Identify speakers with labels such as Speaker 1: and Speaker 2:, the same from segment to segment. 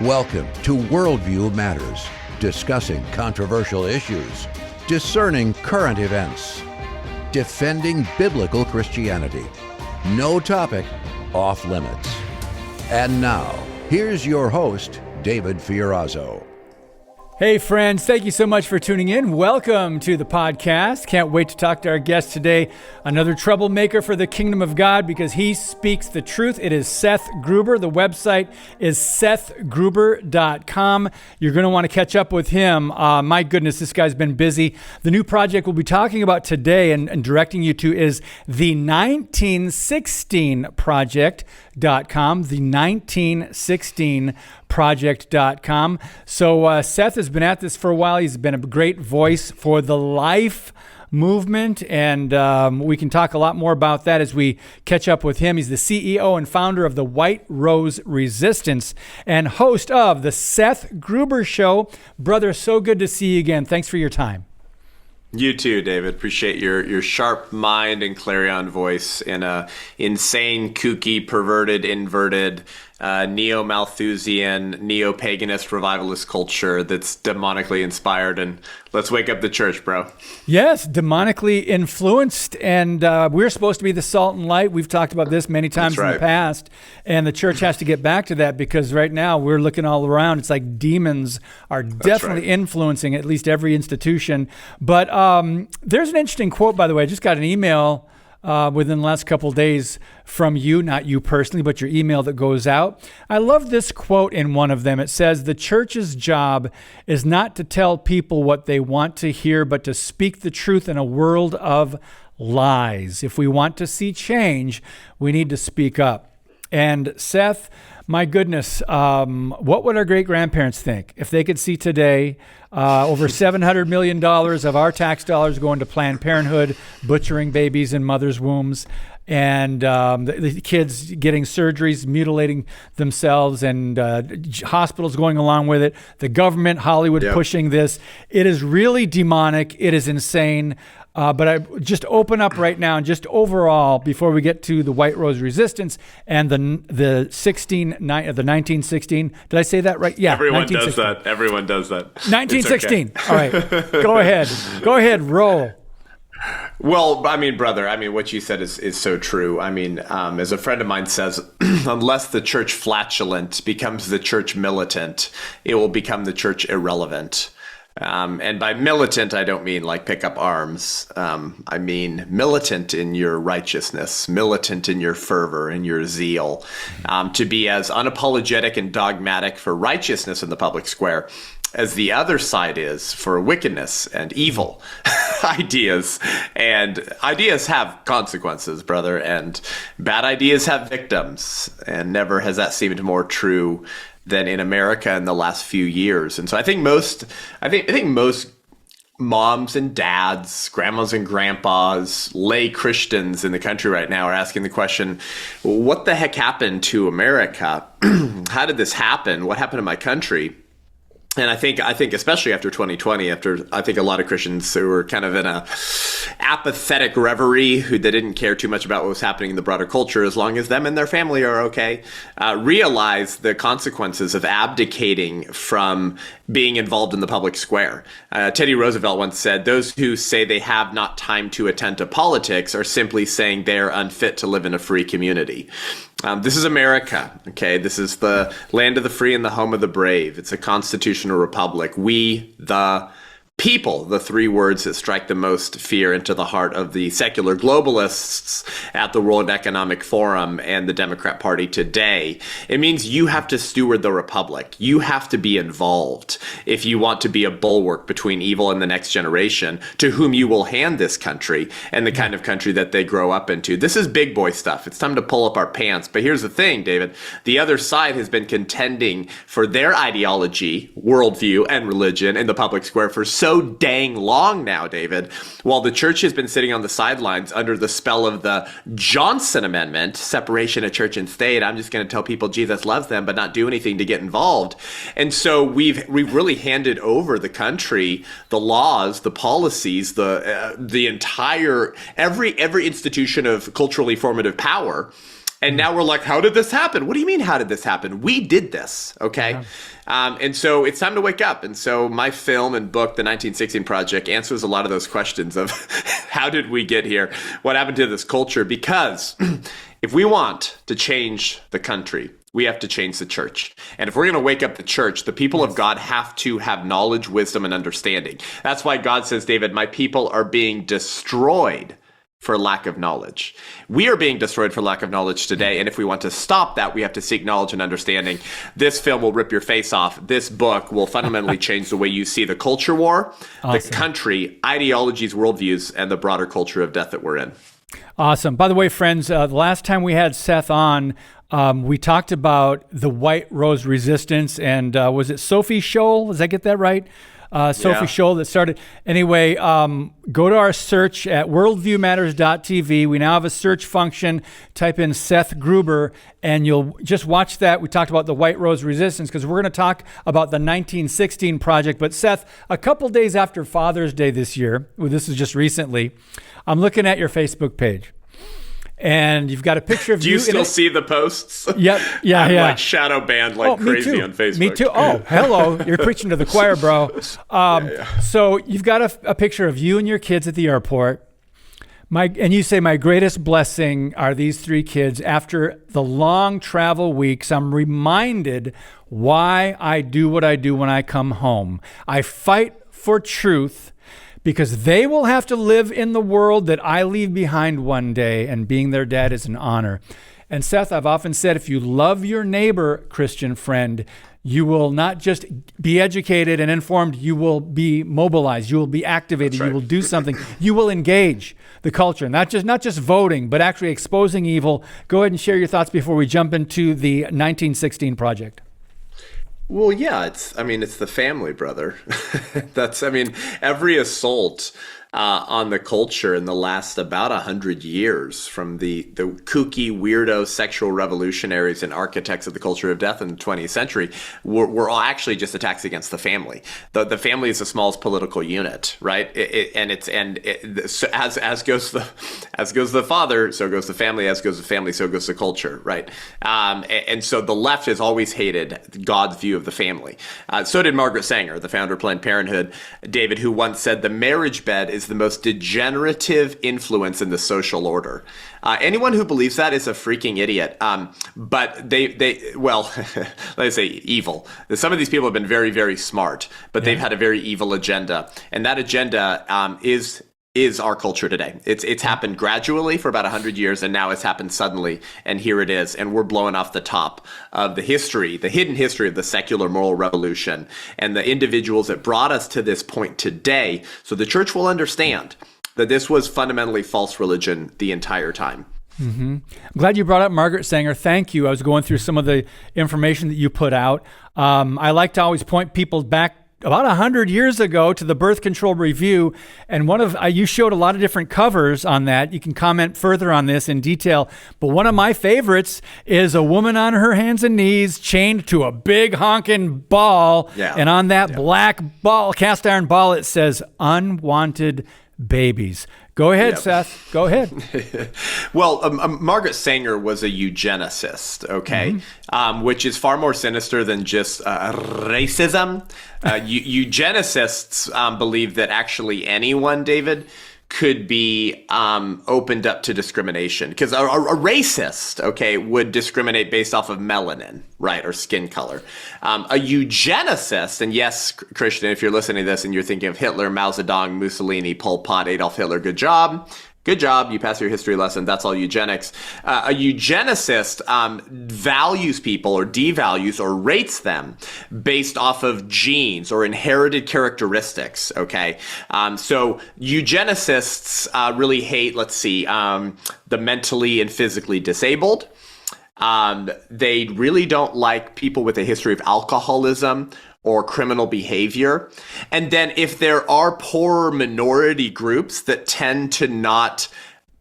Speaker 1: Welcome to Worldview Matters, discussing controversial issues, discerning current events, defending biblical Christianity. No topic off limits. And now, here's your host, David Fiorazzo.
Speaker 2: Hey friends, thank you so much for tuning in. Welcome to the podcast. Can't wait to talk to our guest today, another troublemaker for the kingdom of God because he speaks the truth. It is Seth Gruber. The website is sethgruber.com. You're going to want to catch up with him. My goodness, this guy's been busy. The new project we'll be talking about today and directing you to is the 1916project.com, the 1916project.com. So Seth has been at this for a while. He's been a great voice for the life movement, and we can talk a lot more about that as we catch up with him. He's the CEO and founder of the White Rose Resistance and host of the Seth Gruber Show. Brother, so good to see you again. Thanks for your time.
Speaker 3: You too, David. Appreciate your sharp mind and clarion voice in a insane, kooky, perverted, inverted, neo-Malthusian, neo-paganist, revivalist culture that's demonically inspired. And let's wake up the church, bro. Yes,
Speaker 2: demonically influenced. And we're supposed to be the salt and light. We've talked about this many times in the past. And the church has to get back to that because right now we're looking all around. It's like demons are definitely influencing at least every institution. But there's an interesting quote, by the way. I just got an email within the last couple of days from you, not you personally, but your email that goes out. I love this quote in one of them. It says, "The church's job is not to tell people what they want to hear, but to speak the truth in a world of lies. If we want to see change, we need to speak up." And Seth, my goodness, what would our great-grandparents think if they could see today over $700 million of our tax dollars going to Planned Parenthood, butchering babies in mothers' wombs, and the kids getting surgeries, mutilating themselves, and hospitals going along with it, the government, Hollywood pushing this. It is really demonic. It is insane. But I just open up right now and just overall, before we get to the White Rose Resistance and the 1916. Did I say that right? Yeah.
Speaker 3: Everyone does that. Everyone does that.
Speaker 2: 1916. Okay. All right. Go ahead. Go ahead. Roll.
Speaker 3: Well, I mean, brother, what you said is so true. As a friend of mine says, unless the church flatulent becomes the church militant, it will become the church irrelevant. And by militant, I don't mean like pick up arms. I mean militant in your righteousness, militant in your fervor, in your zeal, to be as unapologetic and dogmatic for righteousness in the public square as the other side is for wickedness and evil ideas. And ideas have consequences, brother, and bad ideas have victims. And never has that seemed more true than in America in the last few years. And so I think most moms and dads, grandmas and grandpas, lay Christians in the country right now are asking the question, what the heck happened to America? How did this happen? What happened to my country? And I think especially after 2020, I think a lot of Christians who were kind of in a apathetic reverie, they didn't care too much about what was happening in the broader culture as long as them and their family are okay, realize the consequences of abdicating from being involved in the public square. Teddy Roosevelt once said, "Those who say they have not time to attend to politics are simply saying they are unfit to live in a free community." This is America, okay? This is the land of the free and the home of the brave. It's a constitutional republic. We, the people, the three words that strike the most fear into the heart of the secular globalists at the World Economic Forum and the Democrat Party today. It means you have to steward the republic. You have to be involved if you want to be a bulwark between evil and the next generation to whom you will hand this country and the kind of country that they grow up into. This is big boy stuff. It's time to pull up our pants. But here's the thing, David. The other side has been contending for their ideology, worldview, and religion in the public square for so dang long now, David, while the church has been sitting on the sidelines under the spell of the Johnson Amendment, separation of church and state. I'm just going to tell people Jesus loves them, but not do anything to get involved. And so we've really handed over the country, the laws, the policies, the entire every institution of culturally formative power. And now we're like, how did this happen? What do you mean, how did this happen? We did this, okay? And so it's time to wake up. And so my film and book, The 1916 Project, answers a lot of those questions of how did we get here? What happened to this culture? Because if we want to change the country, we have to change the church. And if we're going to wake up the church, the people of God have to have knowledge, wisdom, and understanding. That's why God says, David, my people are being destroyed for lack of knowledge. We are being destroyed for lack of knowledge today. And if we want to stop that, we have to seek knowledge and understanding. This film will rip your face off. This book will fundamentally change the way you see the culture war, the country, ideologies, worldviews, and the broader culture of death that we're in.
Speaker 2: Awesome. By the way, friends, the last time we had Seth on, we talked about the White Rose Resistance, and was it Sophie Scholl? Does I get that right? Sophie Scholl that started. Anyway, go to our search at worldviewmatters.tv. We now have a search function. Type in Seth Gruber, and you'll just watch that. We talked about the White Rose Resistance because we're going to talk about the 1916 Project. But Seth, a couple days after Father's Day this year, well, this is just recently, I'm looking at your Facebook page. And you've got a picture of you.
Speaker 3: Do you still see the posts?
Speaker 2: Yep. Yeah,
Speaker 3: I'm
Speaker 2: yeah.
Speaker 3: like shadow banned like crazy on Facebook.
Speaker 2: Me too. Oh, hello. You're preaching to the choir, bro. So you've got a picture of you and your kids at the airport. And you say, my greatest blessing are these three kids. After the long travel weeks, I'm reminded why I do what I do when I come home. I fight for truth, because they will have to live in the world that I leave behind one day, and being their dad is an honor. And Seth, I've often said, if you love your neighbor, Christian friend, you will not just be educated and informed, you will be mobilized, you will be activated, you will do something, you will engage the culture, not just voting, but actually exposing evil. Go ahead and share your thoughts before we jump into the 1916 Project.
Speaker 3: Well, yeah, it's the family, brother. Every assault on the culture in the last about 100 years, from the kooky, weirdo sexual revolutionaries and architects of the culture of death in the 20th century, were all actually just attacks against the family. The family is the smallest political unit, right? So as goes the father, so goes the family. As goes the family, so goes the culture, right? And so the left has always hated God's view of the family. So did Margaret Sanger, the founder of Planned Parenthood, David, who once said the marriage bed is the most degenerative influence in the social order. Anyone who believes that is a freaking idiot. But let's say evil. Some of these people have been very, very smart, but they've had a very evil agenda. And that agenda is our culture today. It's happened gradually for about 100 years, and now it's happened suddenly, and here it is. And we're blowing off the top of the hidden history of the secular moral revolution and the individuals that brought us to this point today. So the church will understand that this was fundamentally false religion the entire time.
Speaker 2: Mm-hmm. I'm glad you brought up Margaret Sanger. Thank you. I was going through some of the information that you put out. I like to always point people back about 100 years ago to the Birth Control Review, and you showed a lot of different covers on that. You can comment further on this in detail, but one of my favorites is a woman on her hands and knees chained to a big honking ball, and on that black ball, cast iron ball, it says unwanted babies. Go ahead, Seth. Go ahead.
Speaker 3: Well, Margaret Sanger was a eugenicist, okay, which is far more sinister than just racism. Eugenicists believe that actually anyone, David, could be opened up to discrimination, because a racist, okay, would discriminate based off of melanin, right, or skin color. A eugenicist, and yes, Christian, if you're listening to this and you're thinking of Hitler, Mao Zedong, Mussolini, Pol Pot, Adolf Hitler, good job. Good job. You passed your history lesson. That's all eugenics. A eugenicist values people or devalues or rates them based off of genes or inherited characteristics. Okay. So eugenicists really hate, the mentally and physically disabled. They really don't like people with a history of alcoholism or criminal behavior. And then if there are poor minority groups that tend to not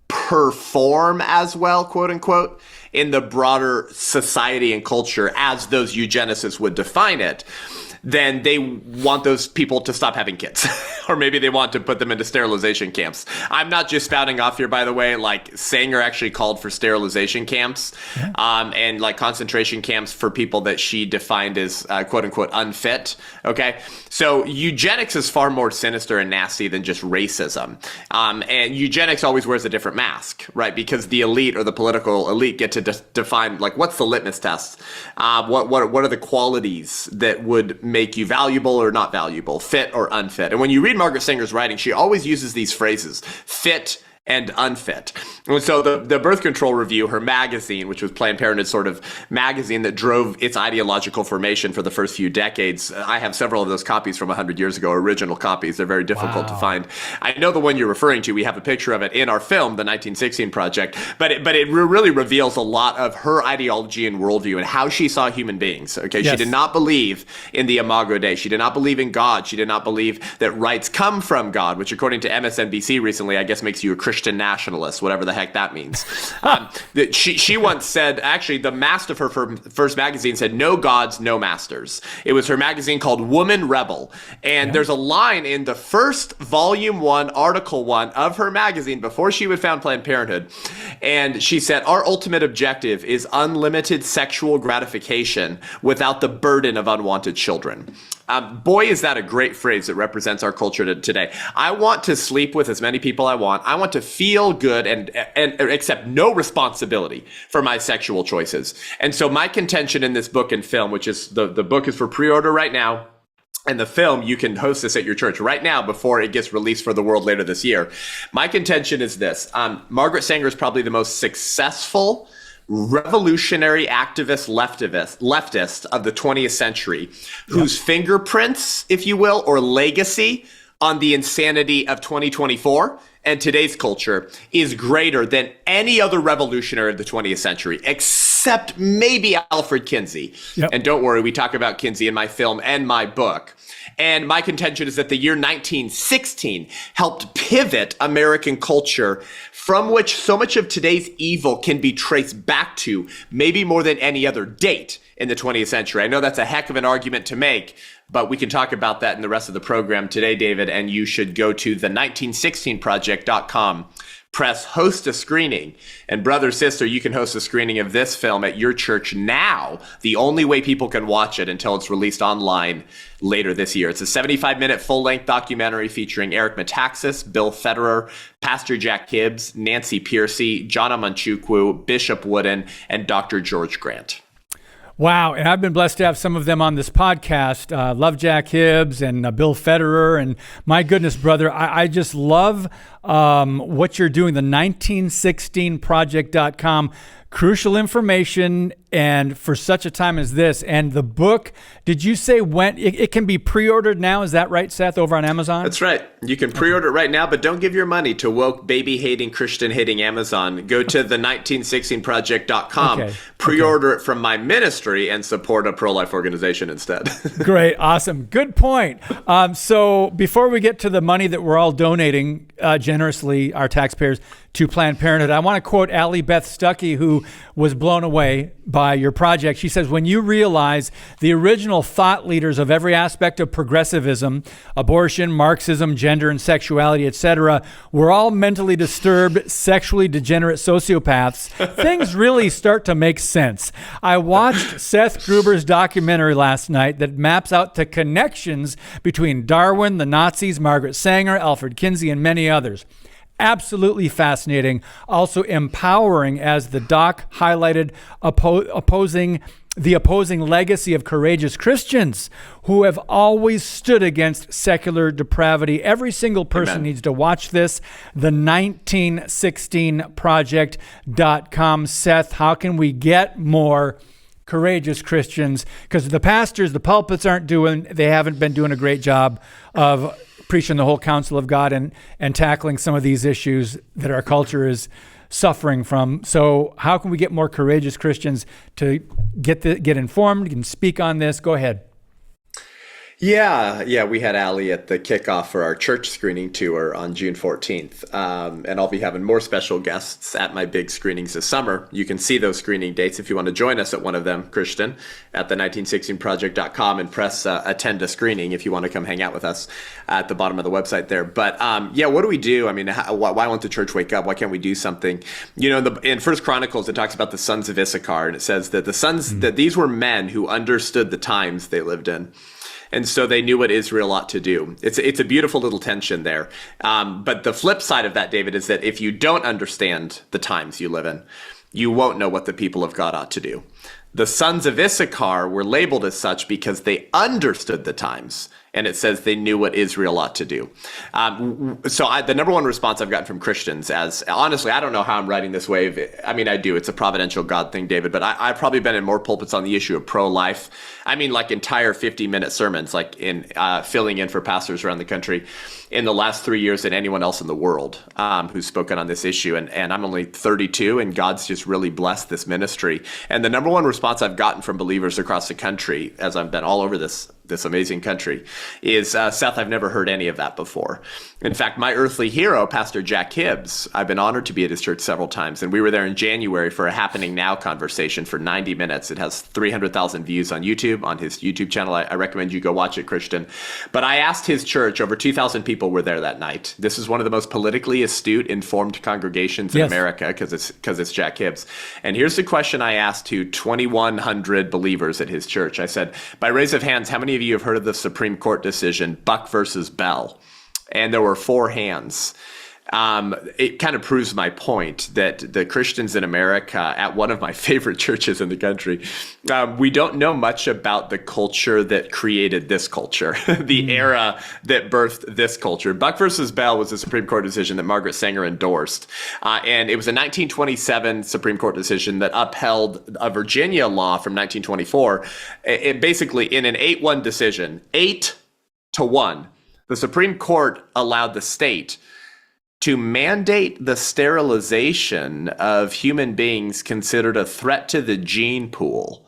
Speaker 3: perform as well, quote unquote, in the broader society and culture as those eugenicists would define it, then they want those people to stop having kids. Or maybe they want to put them into sterilization camps. I'm not just spouting off here, by the way. Like, Sanger actually called for sterilization camps, and like concentration camps for people that she defined as quote unquote unfit. Okay. So eugenics is far more sinister and nasty than just racism. And eugenics always wears a different mask, right? Because the elite or the political elite get to define, like, what's the litmus test? What are the qualities that would make you valuable or not valuable, fit or unfit? And when you read Margaret Sanger's writing, she always uses these phrases: fit and unfit. And so the Birth Control Review, her magazine, which was Planned Parenthood sort of magazine that drove its ideological formation for the first few decades. I have several of those copies from 100 years ago, original copies. They're very difficult to find. I know the one you're referring to. We have a picture of it in our film, The 1916 Project, but it really reveals a lot of her ideology and worldview and how she saw human beings. Okay, yes. She did not believe in the Imago Dei. She did not believe in God. She did not believe that rights come from God, which according to MSNBC recently, I guess makes you a Christian nationalist, whatever the heck that means. She once said, actually, the mast of her first magazine said, "No gods, no masters." It was her magazine called Woman Rebel. And there's a line in the first volume 1, article 1 of her magazine before she would found Planned Parenthood. And she said, "Our ultimate objective is unlimited sexual gratification without the burden of unwanted children." Boy, is that a great phrase that represents our culture today. I want to sleep with as many people I want. I want to feel good and accept no responsibility for my sexual choices. And so my contention in this book and film, which is the book is for pre-order right now, and the film, you can host this at your church right now before it gets released for the world later this year. My contention is this. Margaret Sanger is probably the most successful revolutionary activist leftist of the 20th century, whose fingerprints, if you will, or legacy on the insanity of 2024 and today's culture is greater than any other revolutionary of the 20th century, except maybe Alfred Kinsey. And don't worry, we talk about Kinsey in my film and my book. And my contention is that the year 1916 helped pivot American culture, from which so much of today's evil can be traced back to, maybe more than any other date in the 20th century. I know that's a heck of an argument to make, but we can talk about that in the rest of the program today, David. And you should go to the1916project.com. Press host a screening. And brother, sister, you can host a screening of this film at your church now. The only way people can watch it until it's released online later this year. It's a 75-minute full-length documentary featuring Eric Metaxas, Bill Federer, Pastor Jack Hibbs, Nancy Piercy, Jana Manchukwu, Bishop Wooden, and Dr. George Grant.
Speaker 2: Wow. And I've been blessed to have some of them on this podcast. Love Jack Hibbs and Bill Federer. And my goodness, brother, I just love what you're doing. The 1916project.com. Crucial information, and for such a time as this. And the book, did you say when it can be pre-ordered now? Is that right, Seth, over on Amazon?
Speaker 3: That's right. You can pre-order it right now, but don't give your money to woke, baby-hating, Christian-hating Amazon. Go to the1916project.com, pre-order it from my ministry, and support a pro-life organization instead.
Speaker 2: Great. Awesome. Good point. So before we get to the money that we're all donating generously, our taxpayers, to Planned Parenthood, I want to quote Allie Beth Stuckey, who was blown away by your project. She says, "When you realize the original thought leaders of every aspect of progressivism, abortion, Marxism, gender and sexuality, etc., were all mentally disturbed, sexually degenerate sociopaths, things really start to make sense." I watched Seth Gruber's documentary last night that maps out the connections between Darwin, the Nazis, Margaret Sanger, Alfred Kinsey, and many others. Absolutely fascinating. Also empowering, as the doc highlighted, opposing legacy of courageous Christians who have always stood against secular depravity. Every single person needs to watch this. The 1916project.com. Seth, how can we get more courageous Christians? Because the pastors, the pulpits they haven't been doing a great job of preaching the whole counsel of God and tackling some of these issues that our culture is suffering from. So how can we get more courageous Christians to get informed and speak on this? Go ahead.
Speaker 3: Yeah, we had Allie at the kickoff for our church screening tour on June 14th. And I'll be having more special guests at my big screenings this summer. You can see those screening dates if you want to join us at one of them, Christian, at the 1916project.com and press attend a screening if you want to come hang out with us at the bottom of the website there. But what do we do? I mean, why won't the church wake up? Why can't we do something? You know, in First Chronicles, it talks about the sons of Issachar, and it says that that these were men who understood the times they lived in. And so they knew what Israel ought to do. It's a beautiful little tension there. But the flip side of that, David, is that if you don't understand the times you live in, you won't know what the people of God ought to do. The sons of Issachar were labeled as such because they understood the times. And it says they knew what Israel ought to do. The number one response I've gotten from Christians, as honestly, I don't know how I'm riding this wave. I mean, I do. It's a providential God thing, David. But I've probably been in more pulpits on the issue of pro-life. I mean, like entire 50-minute sermons, like in filling in for pastors around the country in the last 3 years than anyone else in the world who's spoken on this issue. And I'm only 32, and God's just really blessed this ministry. And the number one response I've gotten from believers across the country, as I've been all over this amazing country, is, Seth, I've never heard any of that before. In fact, my earthly hero, Pastor Jack Hibbs, I've been honored to be at his church several times, and we were there in January for a Happening Now conversation for 90 minutes. It has 300,000 views on YouTube, on his YouTube channel. I recommend you go watch it, Christian. But I asked his church, over 2,000 people were there that night. This is one of the most politically astute, informed congregations in America, because it's Jack Hibbs. And here's the question I asked to 2,100 believers at his church. I said, by raise of hands, how many of you have heard of the Supreme Court decision, Buck versus Bell? And there were 4 hands. It kind of proves my point that the Christians in America, at one of my favorite churches in the country, we don't know much about the culture that created this culture, the era that birthed this culture. Buck versus Bell was a Supreme Court decision that Margaret Sanger endorsed. And it was a 1927 Supreme Court decision that upheld a Virginia law from 1924. It basically, in an 8-1 decision, 8-1, the Supreme Court allowed the state to mandate the sterilization of human beings considered a threat to the gene pool.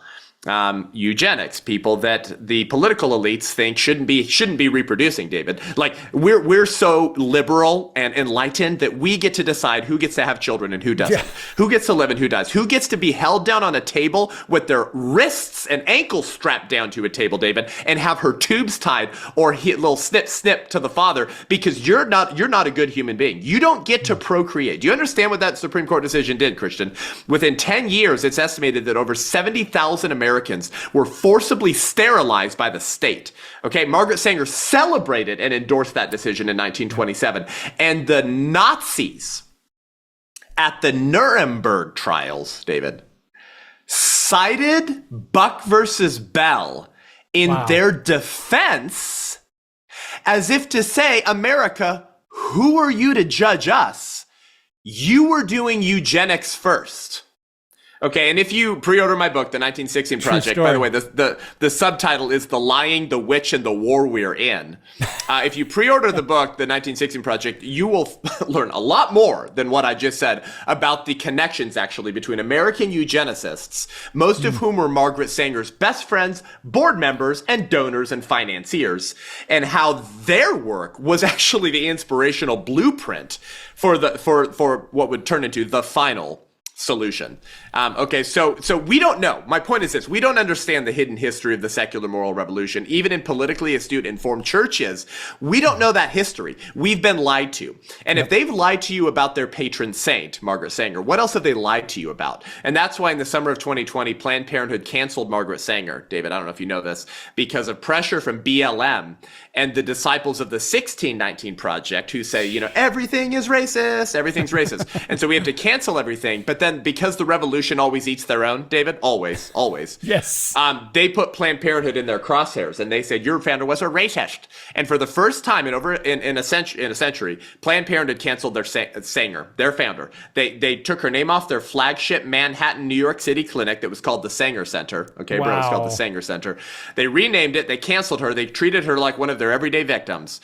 Speaker 3: Eugenics, people that the political elites think shouldn't be reproducing, David. Like, we're so liberal and enlightened that we get to decide who gets to have children and who doesn't, who gets to live and who does, who gets to be held down on a table with their wrists and ankles strapped down to a table, David, and have her tubes tied, or hit little snip to the father, because you're not a good human being. You don't get to procreate. Do you understand what that Supreme Court decision did, Christian? Within 10 years, it's estimated that over 70,000 Americans were forcibly sterilized by the state. Okay, Margaret Sanger celebrated and endorsed that decision in 1927. And the Nazis at the Nuremberg trials, David, cited Buck versus Bell in their defense, as if to say, America, who are you to judge us? You were doing eugenics first. Okay, and if you pre-order my book, The 1916 Project, by the way, the subtitle is The Lying, the Witch, and the War We're In. If you pre-order the book, The 1916 Project, you will learn a lot more than what I just said about the connections, actually, between American eugenicists, most of whom were Margaret Sanger's best friends, board members, and donors and financiers, and how their work was actually the inspirational blueprint for what would turn into the final solution. Okay, so we don't know. My point is this: we don't understand the hidden history of the secular moral revolution. Even in politically astute, informed churches, we don't know that history. We've been lied to. And if they've lied to you about their patron saint, Margaret Sanger, what else have they lied to you about? And that's why in the summer of 2020, Planned Parenthood canceled Margaret Sanger. David, I don't know if you know this, because of pressure from BLM and the disciples of the 1619 Project, who say, everything is racist, everything's racist. And so we have to cancel everything. But then, because the revolution always eats their own, David, always.
Speaker 2: Yes.
Speaker 3: They put Planned Parenthood in their crosshairs, and they said, your founder was a racist. And for the first time in a century, Planned Parenthood canceled their Sanger, their founder. They took her name off their flagship Manhattan, New York City clinic that was called the Sanger Center. Okay, bro, it's called the Sanger Center. They renamed it. They canceled her. They treated her like one of their everyday victims.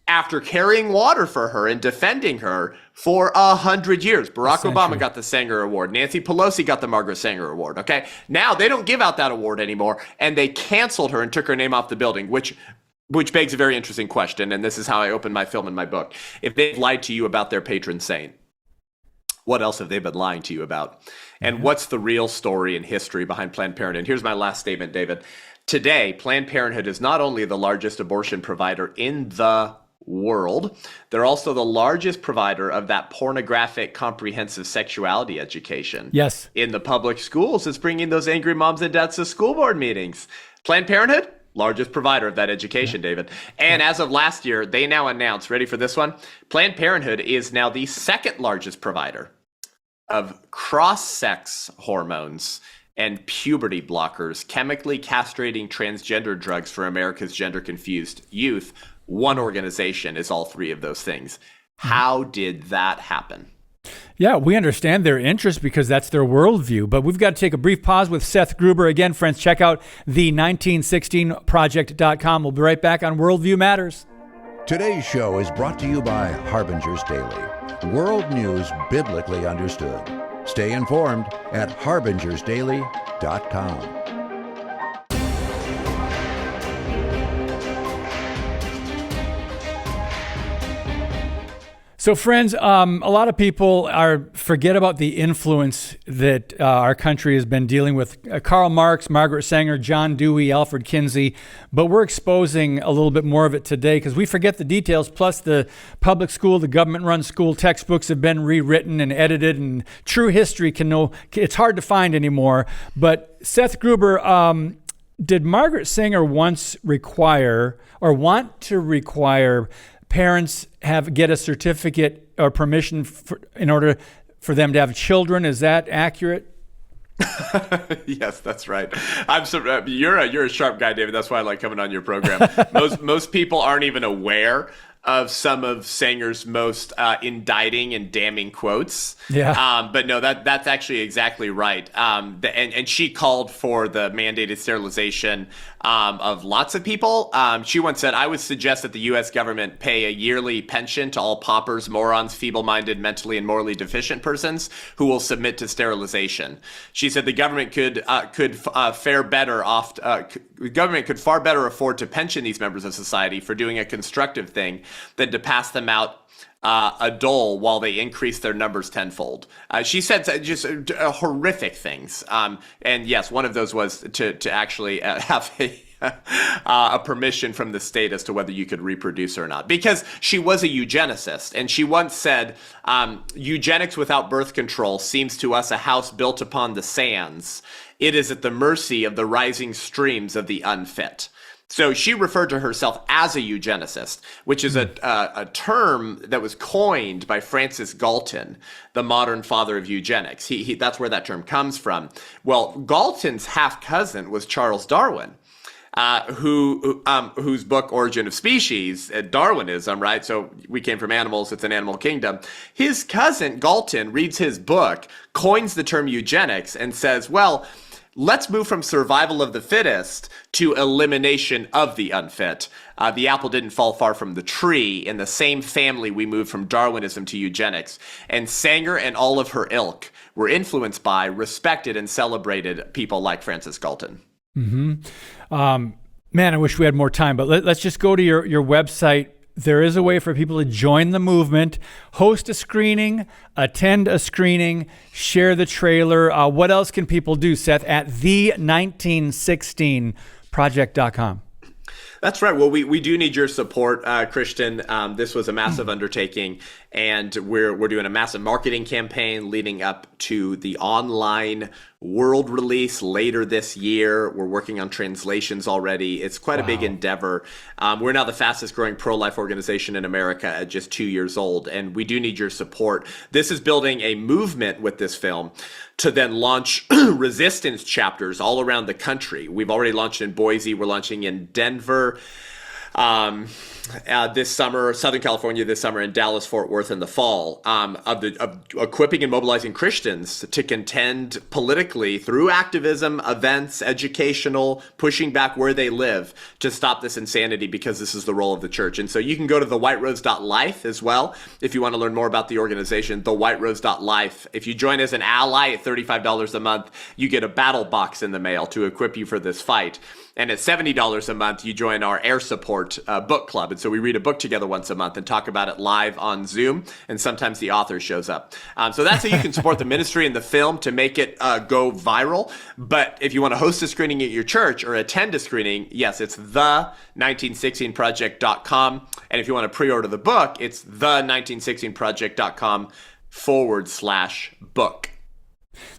Speaker 3: after carrying water for her and defending her for 100 years. Barack Obama got the Sanger Award. Nancy Pelosi got the Margaret Sanger Award. Okay, now they don't give out that award anymore, and they canceled her and took her name off the building, which begs a very interesting question. And this is how I open my film in my book. If they've lied to you about their patron saint, what else have they been lying to you about? And what's the real story and history behind Planned Parenthood? Here's my last statement, David. Today, Planned Parenthood is not only the largest abortion provider in the world, they're also the largest provider of that pornographic comprehensive sexuality education.
Speaker 2: Yes.
Speaker 3: In the public schools, it's bringing those angry moms and dads to school board meetings. Planned Parenthood, largest provider of that education, David. And as of last year, they now announced, ready for this one? Planned Parenthood is now the second largest provider of cross-sex hormones and puberty blockers, chemically castrating transgender drugs for America's gender-confused youth. One organization is all three of those things. How did that happen?
Speaker 2: Yeah, we understand their interest because that's their worldview. But we've got to take a brief pause with Seth Gruber. Again, friends, check out the 1916project.com. We'll be right back on Worldview Matters.
Speaker 1: Today's show is brought to you by Harbinger's Daily. World news biblically understood. Stay informed at harbingersdaily.com.
Speaker 2: So, friends, a lot of people forget about the influence that our country has been dealing with. Karl Marx, Margaret Sanger, John Dewey, Alfred Kinsey, but we're exposing a little bit more of it today because we forget the details. Plus, the public school, the government-run school textbooks have been rewritten and edited, and true history it's hard to find anymore. But Seth Gruber, did Margaret Sanger once require or want to require parents get a certificate or permission in order for them to have children? Is that accurate?
Speaker 3: Yes, that's right. You're a sharp guy, David. That's why I like coming on your program. Most people aren't even aware of some of Sanger's most indicting and damning quotes.
Speaker 2: Yeah.
Speaker 3: But no, that's actually exactly right. And she called for the mandated sterilization of lots of people. She once said, "I would suggest that the U.S. government pay a yearly pension to all paupers, morons, feeble-minded, mentally and morally deficient persons who will submit to sterilization." She said the government could fare better off. The government could far better afford to pension these members of society for doing a constructive thing than to pass them out a dole while they increase their numbers tenfold. She said just horrific things. And yes, one of those was to actually have a permission from the state as to whether you could reproduce or not. Because she was a eugenicist, and she once said, eugenics without birth control seems to us a house built upon the sands. It is at the mercy of the rising streams of the unfit. So she referred to herself as a eugenicist, which is a term that was coined by Francis Galton, the modern father of eugenics. That's where that term comes from. Well, Galton's half-cousin was Charles Darwin, whose book Origin of Species, Darwinism, right? So we came from animals, it's an animal kingdom. His cousin, Galton, reads his book, coins the term eugenics, and says, well, let's move from survival of the fittest to elimination of the unfit. The apple didn't fall far from the tree. In the same family, we moved from Darwinism to eugenics. And Sanger and all of her ilk were influenced by, respected, and celebrated people like Francis Galton.
Speaker 2: Mm-hmm. Man, I wish we had more time, but let's just go to your website. There is a way for people to join the movement, host a screening, attend a screening, share the trailer. What else can people do, Seth, at the1916project.com?
Speaker 3: That's right. Well, we do need your support, Christian. This was a massive undertaking, and we're doing a massive marketing campaign leading up to the online world release later this year. We're working on translations already. It's quite a big endeavor. We're now the fastest growing pro-life organization in America at just 2 years old, and we do need your support. This is building a movement with this film to then launch resistance chapters all around the country. We've already launched in Boise. We're launching in Denver. this summer, Southern California this summer, and Dallas, Fort Worth in the fall, of equipping and mobilizing Christians to contend politically through activism, events, educational, pushing back where they live to stop this insanity, because this is the role of the church. And so you can go to thewhiterose.life as well if you want to learn more about the organization, thewhiterose.life. If you join as an ally at $35 a month, you get a battle box in the mail to equip you for this fight. And at $70 a month, you join our Air Support book club. And so we read a book together once a month and talk about it live on Zoom. And sometimes the author shows up. So that's how you can support the ministry and the film to make it go viral. But if you want to host a screening at your church or attend a screening, yes, it's the1916project.com. And if you want to pre-order the book, it's the1916project.com/book.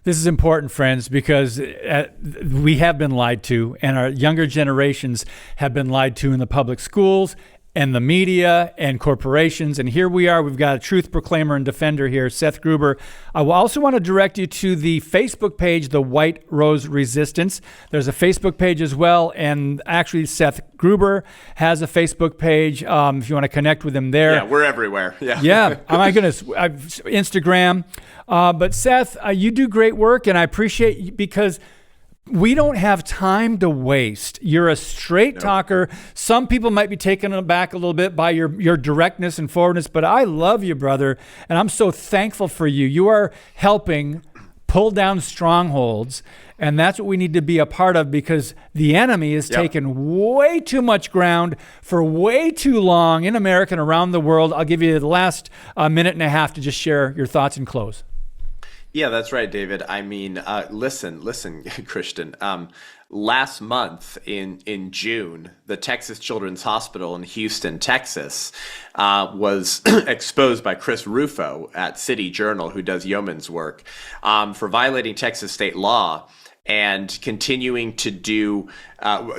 Speaker 2: This is important, friends, because we have been lied to, and our younger generations have been lied to in the public schools and the media and corporations. And here we are. We've got a truth proclaimer and defender here, Seth Gruber. I also want to direct you to the Facebook page, The White Rose Resistance. There's a Facebook page as well. And actually, Seth Gruber has a Facebook page if you want to connect with him there.
Speaker 3: Yeah, we're everywhere. Yeah.
Speaker 2: Yeah. Oh, my goodness. Instagram. But Seth, you do great work, and I appreciate you because we don't have time to waste. You're a straight talker. Some people might be taken aback a little bit by your directness and forwardness, but I love you, brother, and I'm so thankful for you. You are helping pull down strongholds, and that's what we need to be a part of, because the enemy has taken way too much ground for way too long in America and around the world. I'll give you the last minute and a half to just share your thoughts and close.
Speaker 3: Yeah, that's right, David. I mean, listen, Christian. Last month in June, the Texas Children's Hospital in Houston, Texas, was exposed by Chris Rufo at City Journal, who does yeoman's work, for violating Texas state law and continuing to do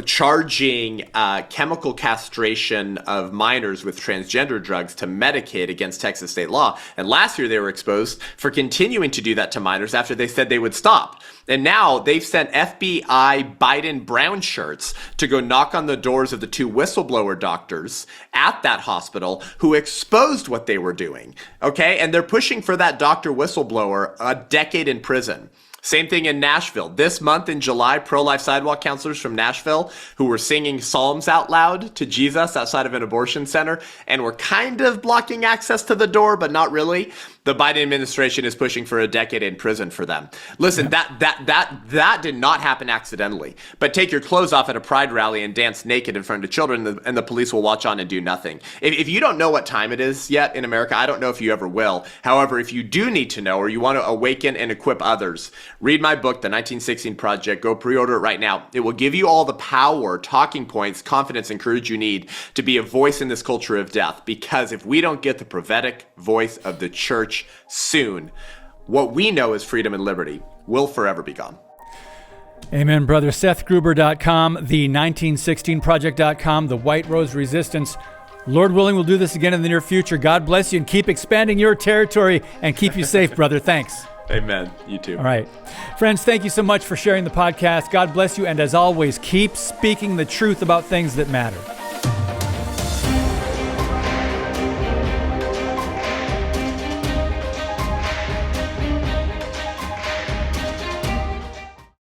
Speaker 3: charging chemical castration of minors with transgender drugs to medicate against Texas state law. And last year they were exposed for continuing to do that to minors after they said they would stop. And now they've sent FBI Biden brown shirts to go knock on the doors of the two whistleblower doctors at that hospital who exposed what they were doing. Okay? And they're pushing for that doctor whistleblower a decade in prison. Same thing in Nashville. This month in July, pro-life sidewalk counselors from Nashville who were singing psalms out loud to Jesus outside of an abortion center and were kind of blocking access to the door, but not really. The Biden administration is pushing for a decade in prison for them. Listen, that did not happen accidentally. But take your clothes off at a pride rally and dance naked in front of children, and the police will watch on and do nothing. If you don't know what time it is yet in America, I don't know if you ever will. However, if you do need to know, or you want to awaken and equip others, read my book, The 1916 Project. Go pre-order it right now. It will give you all the power, talking points, confidence, and courage you need to be a voice in this culture of death. Because if we don't get the prophetic voice of the church soon, what we know as freedom and liberty will forever be gone.
Speaker 2: Amen, brother. SethGruber.com, the1916project.com, the White Rose Resistance. Lord willing, we'll do this again in the near future. God bless you and keep expanding your territory and keep you safe, brother. Thanks.
Speaker 3: Amen. You too.
Speaker 2: All right. Friends, thank you so much for sharing the podcast. God bless you. And as always, keep speaking the truth about things that matter.